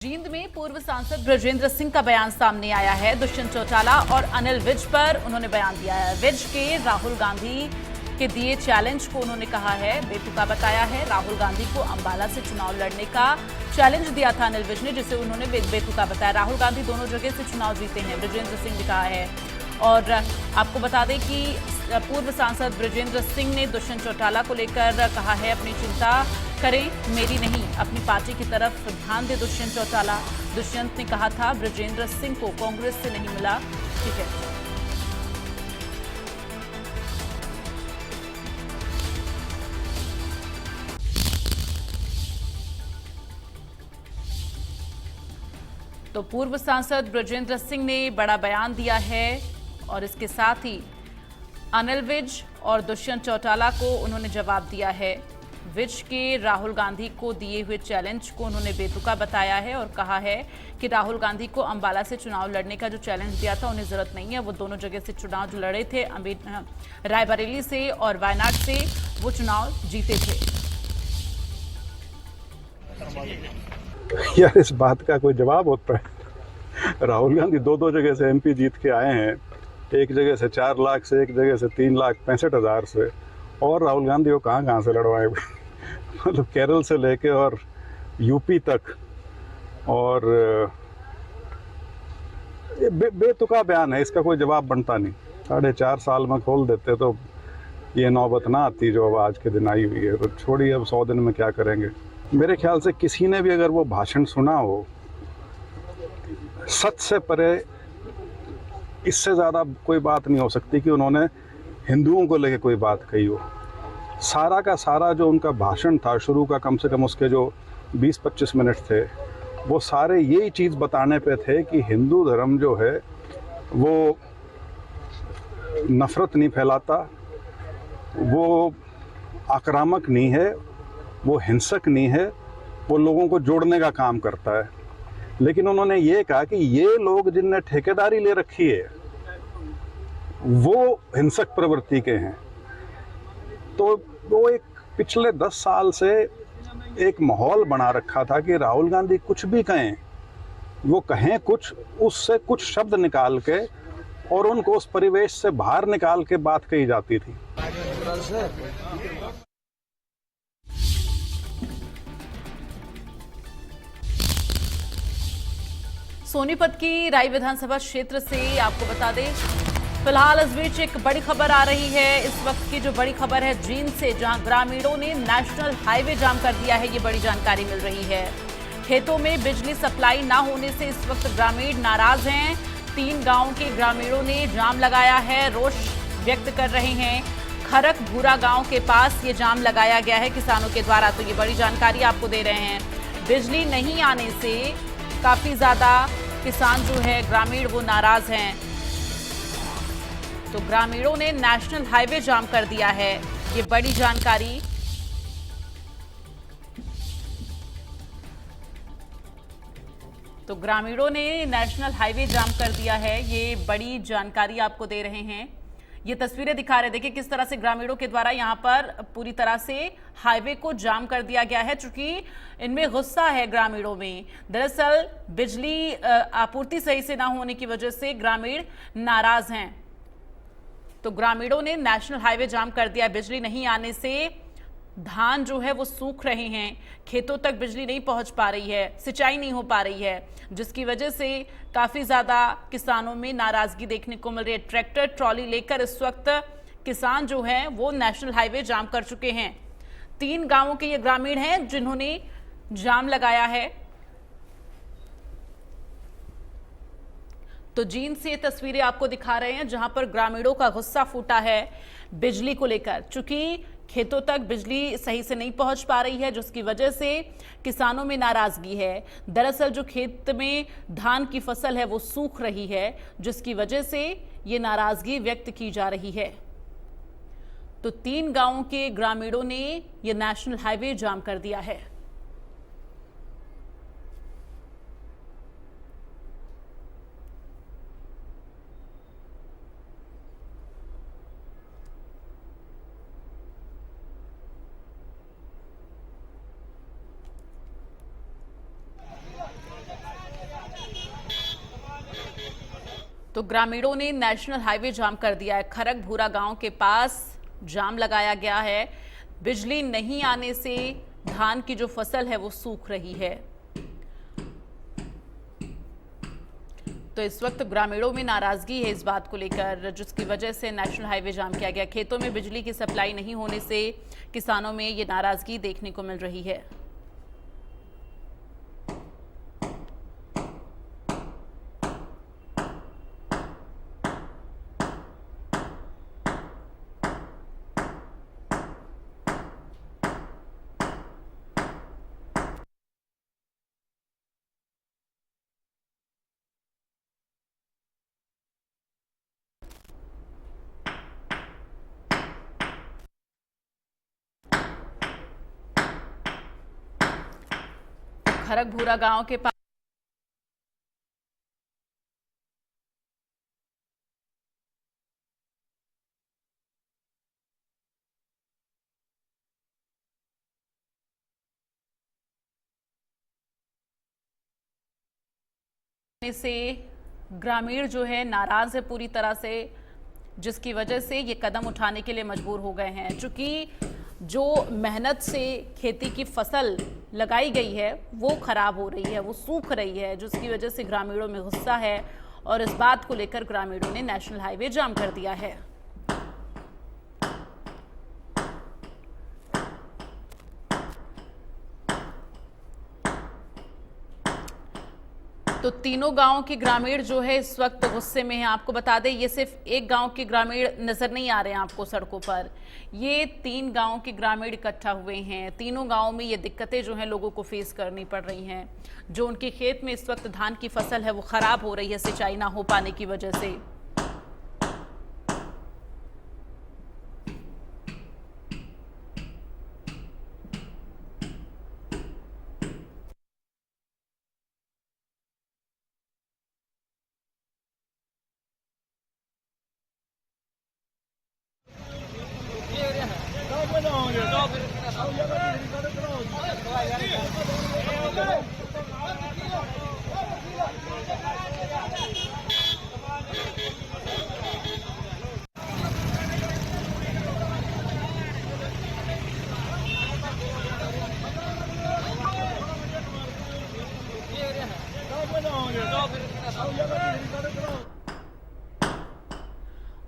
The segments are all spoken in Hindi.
जींद में पूर्व सांसद ब्रजेंद्र सिंह का बयान सामने आया है। दुष्यंत चौटाला और अनिल विज पर उन्होंने बयान दिया है। विज के राहुल गांधी के दिए चैलेंज को उन्होंने कहा है बेतुका बताया है। राहुल गांधी को अंबाला से चुनाव लड़ने का चैलेंज दिया था अनिल विज ने, जिसे उन्होंने बेतुका बताया। राहुल गांधी दोनों जगह से चुनाव जीते हैं, ब्रजेंद्र सिंह ने कहा है। और आपको बता दें कि पूर्व सांसद ब्रजेंद्र सिंह ने दुष्यंत चौटाला को लेकर कहा है अपनी चिंता करें, मेरी नहीं, अपनी पार्टी की तरफ ध्यान दे दुष्यंत चौटाला। दुष्यंत ने कहा था ब्रजेंद्र सिंह को कांग्रेस से नहीं मिला टिकट। तो पूर्व सांसद ब्रजेंद्र सिंह ने बड़ा बयान दिया है और इसके साथ ही अनिल विज और दुष्यंत चौटाला को उन्होंने जवाब दिया है। विज के राहुल गांधी को दिए हुए चैलेंज को उन्होंने बेतुका बताया है और कहा है कि राहुल गांधी को अंबाला से चुनाव लड़ने का जो चैलेंज दिया था उन्हें जरूरत नहीं है। वो दोनों जगह से चुनाव जो लड़े थे, रायबरेली से और वायनाड से वो चुनाव जीते थे। यार इस बात का कोई जवाब होता है? राहुल गांधी दो जगह से एमपी जीत के आए हैं, एक जगह से 4 लाख से, एक जगह से 3,65,000 से। और राहुल गांधी को कहाँ से लड़वाए मतलब केरल से लेके और यूपी तक। और ये बेतुका बयान है, इसका कोई जवाब बनता नहीं। 4.5 साल में खोल देते तो ये नौबत ना आती जो अब आज के दिन आई हुई है। तो छोड़िए, अब 100 दिन में क्या करेंगे। मेरे ख्याल से किसी ने भी अगर वो भाषण सुना हो, सच से परे इससे ज़्यादा कोई बात नहीं हो सकती कि उन्होंने हिंदुओं को लेके कोई बात कही हो। सारा का सारा जो उनका भाषण था, शुरू का कम से कम उसके जो 20-25 मिनट थे, वो सारे यही चीज़ बताने पे थे कि हिंदू धर्म जो है वो नफ़रत नहीं फैलाता, वो आक्रामक नहीं है, वो हिंसक नहीं है, वो लोगों को जोड़ने का काम करता है। लेकिन उन्होंने ये कहा कि ये लोग जिनने ठेकेदारी ले रखी है वो हिंसक प्रवृत्ति के हैं। तो वो एक पिछले 10 साल से एक माहौल बना रखा था कि राहुल गांधी कुछ भी कहें, वो कहें कुछ, उससे कुछ शब्द निकाल के और उनको उस परिवेश से बाहर निकाल के बात कही जाती थी। सोनीपत की राय विधानसभा क्षेत्र से आपको बता दें, फिलहाल इस बीच एक बड़ी खबर आ रही है। इस वक्त की जो बड़ी खबर है जींद से, जहां ग्रामीणों ने नेशनल हाईवे जाम कर दिया है, ये बड़ी जानकारी मिल रही है। खेतों में बिजली सप्लाई ना होने से इस वक्त ग्रामीण नाराज हैं। 3 गांव के ग्रामीणों ने जाम लगाया है, रोष व्यक्त कर रहे हैं। खरक भूरा गांव के पास ये जाम लगाया गया है किसानों के द्वारा। तो ये बड़ी जानकारी आपको दे रहे हैं। बिजली नहीं आने से काफी ज्यादा किसान जो है ग्रामीण वो नाराज हैं। तो ग्रामीणों ने नेशनल हाईवे जाम कर दिया है, ये बड़ी जानकारी। तो ग्रामीणों ने नेशनल हाईवे जाम कर दिया है, ये बड़ी जानकारी आपको दे रहे हैं। ये तस्वीरें दिखा रहे, देखिए किस तरह से ग्रामीणों के द्वारा यहां पर पूरी तरह से हाईवे को जाम कर दिया गया है, चूंकि इनमें गुस्सा है ग्रामीणों में। दरअसल बिजली आपूर्ति सही से ना होने की वजह से ग्रामीण नाराज हैं। तो ग्रामीणों ने नेशनल हाईवे जाम कर दिया। बिजली नहीं आने से धान जो है वो सूख रहे हैं, खेतों तक बिजली नहीं पहुंच पा रही है, सिंचाई नहीं हो पा रही है, जिसकी वजह से काफी ज्यादा किसानों में नाराजगी देखने को मिल रही है। ट्रैक्टर ट्रॉली लेकर इस वक्त किसान जो है वो नेशनल हाईवे जाम कर चुके हैं। 3 गांवों के ये ग्रामीण हैं जिन्होंने जाम लगाया है। तो जींद से ये तस्वीरें आपको दिखा रहे हैं जहां पर ग्रामीणों का गुस्सा फूटा है बिजली को लेकर, चूंकि खेतों तक बिजली सही से नहीं पहुंच पा रही है, जिसकी वजह से किसानों में नाराजगी है। दरअसल जो खेत में धान की फसल है वो सूख रही है, जिसकी वजह से ये नाराजगी व्यक्त की जा रही है। तो 3 गांवों के ग्रामीणों ने ये नेशनल हाईवे जाम कर दिया है। तो ग्रामीणों ने नेशनल हाईवे जाम कर दिया है। खरगभूरा गांव के पास जाम लगाया गया है। बिजली नहीं आने से धान की जो फसल है वो सूख रही है। तो इस वक्त ग्रामीणों में नाराजगी है इस बात को लेकर, जिसकी वजह से नेशनल हाईवे जाम किया गया। खेतों में बिजली की सप्लाई नहीं होने से किसानों में ये नाराजगी देखने को मिल रही है। खरगभूरा गांव के पास से ग्रामीण जो है नाराज है पूरी तरह से, जिसकी वजह से ये कदम उठाने के लिए मजबूर हो गए हैं। चूंकि जो मेहनत से खेती की फसल लगाई गई है वो खराब हो रही है, वो सूख रही है, जिसकी वजह से ग्रामीणों में गुस्सा है और इस बात को लेकर ग्रामीणों ने नेशनल हाईवे जाम कर दिया है। तो तीनों गांव के ग्रामीण जो है इस वक्त गुस्से में हैं। आपको बता दें, ये सिर्फ एक गांव के ग्रामीण नजर नहीं आ रहे हैं आपको सड़कों पर, ये 3 गांव के ग्रामीण इकट्ठा हुए हैं। तीनों गांव में ये दिक्कतें जो हैं लोगों को फेस करनी पड़ रही हैं। जो उनके खेत में इस वक्त धान की फसल है वो खराब हो रही है सिंचाई ना हो पाने की वजह से।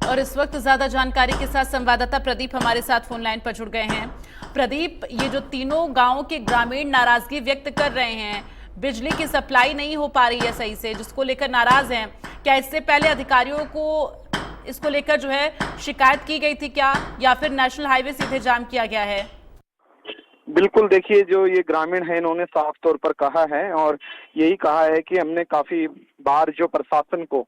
और इस वक्त ज्यादा जानकारी के साथ संवाददाता प्रदीप हमारे साथ फोन लाइन पर जुड़ गए हैं। प्रदीप, ये जो तीनों गांव के ग्रामीण नाराजगी व्यक्त कर रहे हैं, बिजली की सप्लाई नहीं हो पा रही है सही से, जिसको लेकर नाराज हैं, क्या इससे पहले अधिकारियों को इसको लेकर जो है शिकायत की गई थी क्या, या फिर नेशनल हाईवे सीधे जाम किया गया है? बिल्कुल, देखिए, जो ये ग्रामीण है इन्होंने साफ तौर पर कहा है और यही कहा है कि हमने काफी बार जो प्रशासन को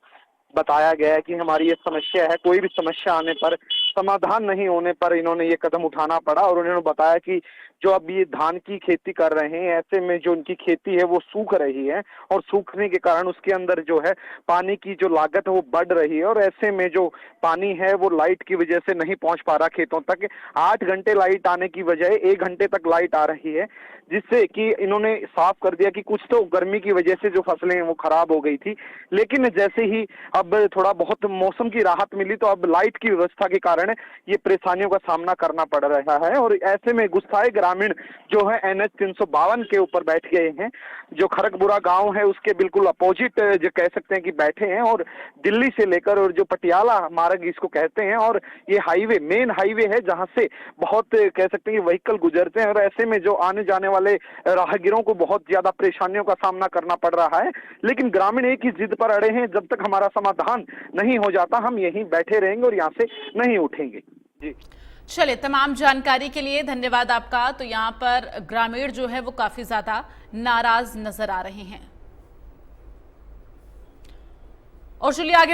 बताया गया है कि हमारी ये समस्या है, कोई भी समस्या आने पर समाधान नहीं होने पर इन्होंने ये कदम उठाना पड़ा। और उन्होंने बताया कि जो अब ये धान की खेती कर रहे हैं, ऐसे में जो उनकी खेती है वो सूख रही है और सूखने के कारण उसके अंदर जो है पानी की जो लागत है वो बढ़ रही है और ऐसे में जो पानी है वो लाइट की वजह से नहीं पहुंच पा रहा खेतों तक। 8 घंटे लाइट आने की बजाय 1 घंटे तक लाइट आ रही है, जिससे कि इन्होंने साफ कर दिया कि कुछ तो गर्मी की वजह से जो फसलें हैं वो खराब हो गई थी, लेकिन जैसे ही अब थोड़ा बहुत मौसम की राहत मिली तो अब लाइट की व्यवस्था के कारण ये परेशानियों का सामना करना पड़ रहा है। और ऐसे में गुस्साए ग्रामीण जो है NH 352 के ऊपर बैठ गए हैं, जो खरगपुरा गांव है उसके बिल्कुल अपोजिट जो कह सकते हैं कि बैठे हैं, और दिल्ली से लेकर और जो पटियाला मार्ग इसको कहते हैं, और ये हाईवे मेन हाईवे है जहां से बहुत कह सकते हैं कि व्हीकल गुजरते हैं और ऐसे में जो आने जाने वाले राहगीरों को बहुत ज्यादा परेशानियों का सामना करना पड़ रहा है। लेकिन ग्रामीण एक ही जिद पर अड़े हैं, जब तक हमारा समाधान नहीं हो जाता हम यहीं बैठे रहेंगे और यहाँ से नहीं उठेंगे। जी चलिए, तमाम जानकारी के लिए धन्यवाद आपका। तो यहाँ पर ग्रामीण जो है वो काफी ज्यादा नाराज नजर आ रहे हैं। और चलिए आगे